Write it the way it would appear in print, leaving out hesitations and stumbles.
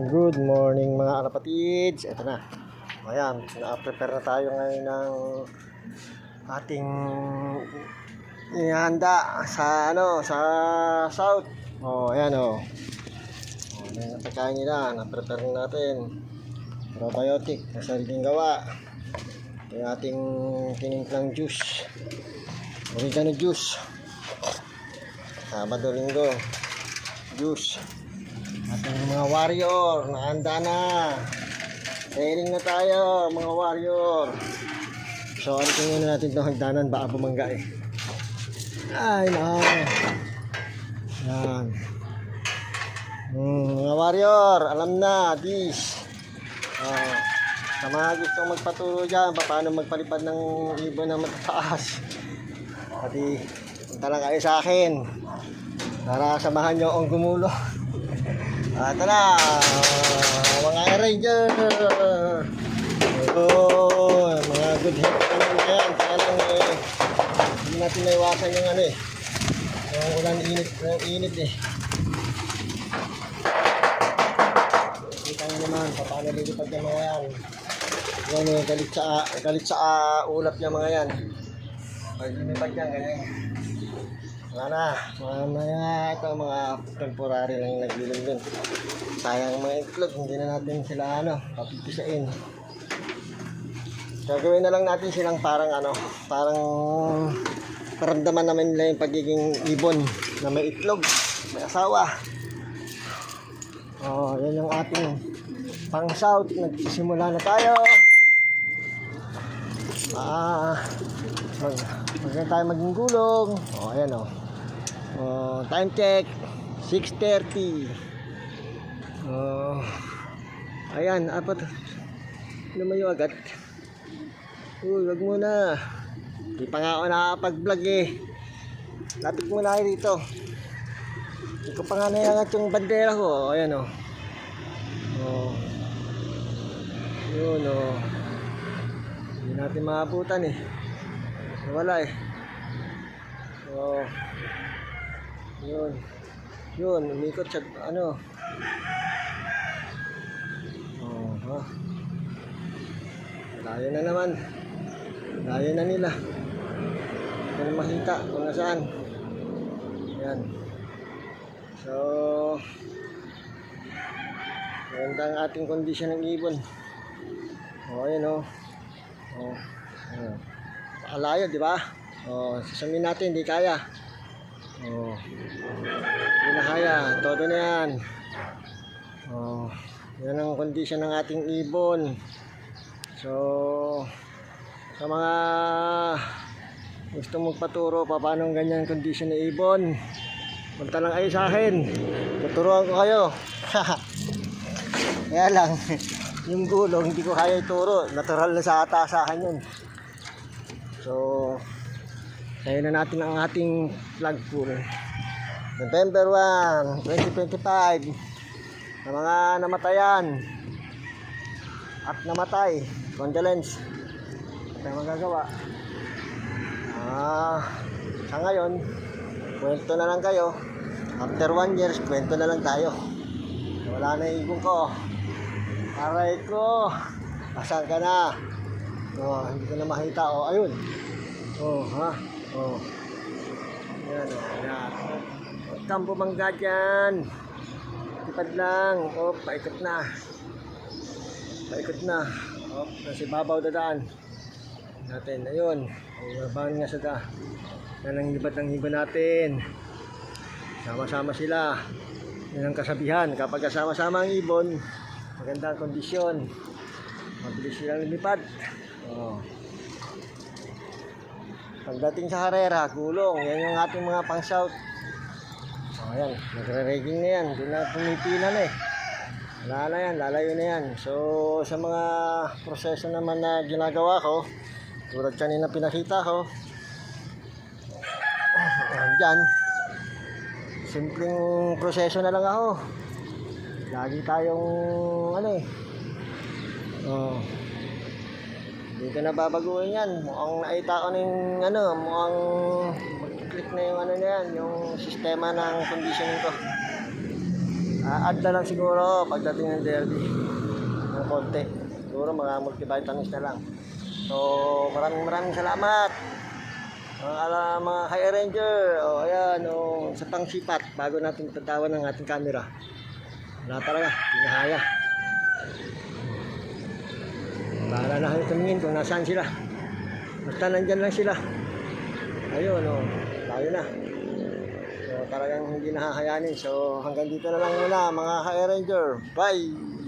Good morning mga kalapatids. Ito na. Ayan, na-prepare na tayo ngayon ng ating ihanda sa sa south. Ayan ayan ang pagkain nila. Na-prepare na natin. Probiotic na sariling gawa. Yung ating tinimplang juice. Oregano juice. Sabado Linggo juice. Ating mga warrior, nakahanda na. Sailing na tayo, mga warrior. So, alitin muna natin itong hagdanan, baka bumangga eh. Ay, yan. Mga warrior, alam na, this. Sa mga gustong magpaturo dyan, paano magpalipad ng ibon na matataas. Pati, punta lang kayo sa akin. Para samahan nyo akong gumulo. Ito na, mga ranger. Mga good health naman na yan. Kaya lang hindi natin naiwasan yung yung ulan init eh. Kita nyo naman, paano lilipad yung mga yan. Yan galit sa ulap yung mga yan. Pag lilipad yan, ganyan. Mamaya ito mga temporary lang naglilin dun. Sayang mga itlog, hindi na natin sila papipisain. Gagawin na lang natin silang parang paramdaman naman nila yung pagiging ibon na may itlog, may asawa. Yan yung ating pang south. Nagsisimula na tayo. Maganda tayo maging gulong. Ayan time check 6:30. Ayan, apat lumayo agad. Wag muna. Di pa nga ako nakapag-vlog eh. Lapit muna kayo dito. Hindi ko pa nga nayangat yung bandera ko. Ayan yun hindi natin maabutan eh. Wala eh. Yun, umikot siya layo na naman. Layo na nila. Hindi na makita kung nasaan. Yan. So, maganda ang ating kondisyon ng ibon. Ayan pakalayo, di ba? Sasamin natin, hindi kaya. Hindi na kaya. Todo na yan. Yan ang kondisyon ng ating ibon. So, sa mga gusto magpaturo paano ang ganyan kondisyon ng ibon, punta lang kayo sa akin. Tuturuan ko kayo. Kaya lang, yung gulong hindi ko kaya ituro. Natural na sa akin yun. So, tayo na natin ang ating flag pool. November 1, 2025. Sa mga namatayan at namatay, condolence. Ito ang magagawa. Sa ngayon, kwento na lang kayo. After 1 year, kwento na lang tayo. Wala na yung ibon ko. Aray ko. Asan ka na? Hindi ko na makita. Ayun. Yan. Huwag kang bumangga dyan. Tipad lang. Paikot na. Kasi babaw dadaan natin. Ayun. Babawan nga sa yan ang libat ng ibon natin. Sama-sama sila. Yan ang kasabihan. Kapag kasama-sama ang ibon, maganda ang kondisyon. Mabilis silang lumipad. Pagdating sa karera, gulong. Yan yung ating mga pang-south. Ayan, nagre-regging na yan. Doon na pumipilan eh. Wala na yan, lalayo na yan. So, sa mga proseso naman na ginagawa ko, tulad kanina pinakita ko, dyan, simpleng proseso na lang ako. Lagi tayong hindi ko na babaguhin yan. Mukhang nakita ko mukhang mag-click na yung na yan, yung sistema ng conditioning ko. Add na lang siguro pagdating ng derby. Ng konti. Siguro mga multivitamins na lang. So, maraming salamat. Mga High Ranger. O, ayan. O, sa pangsipat. Bago natin tatawan ng ating camera. Wala talaga. Pinahaya. Bahala na kayo tumingin kung nasaan sila. Basta nandyan lang sila. Ayun, o. Layo na. So, talagang hindi nahahayanin. So, hanggang dito na lang muna mga High Ranger. Bye!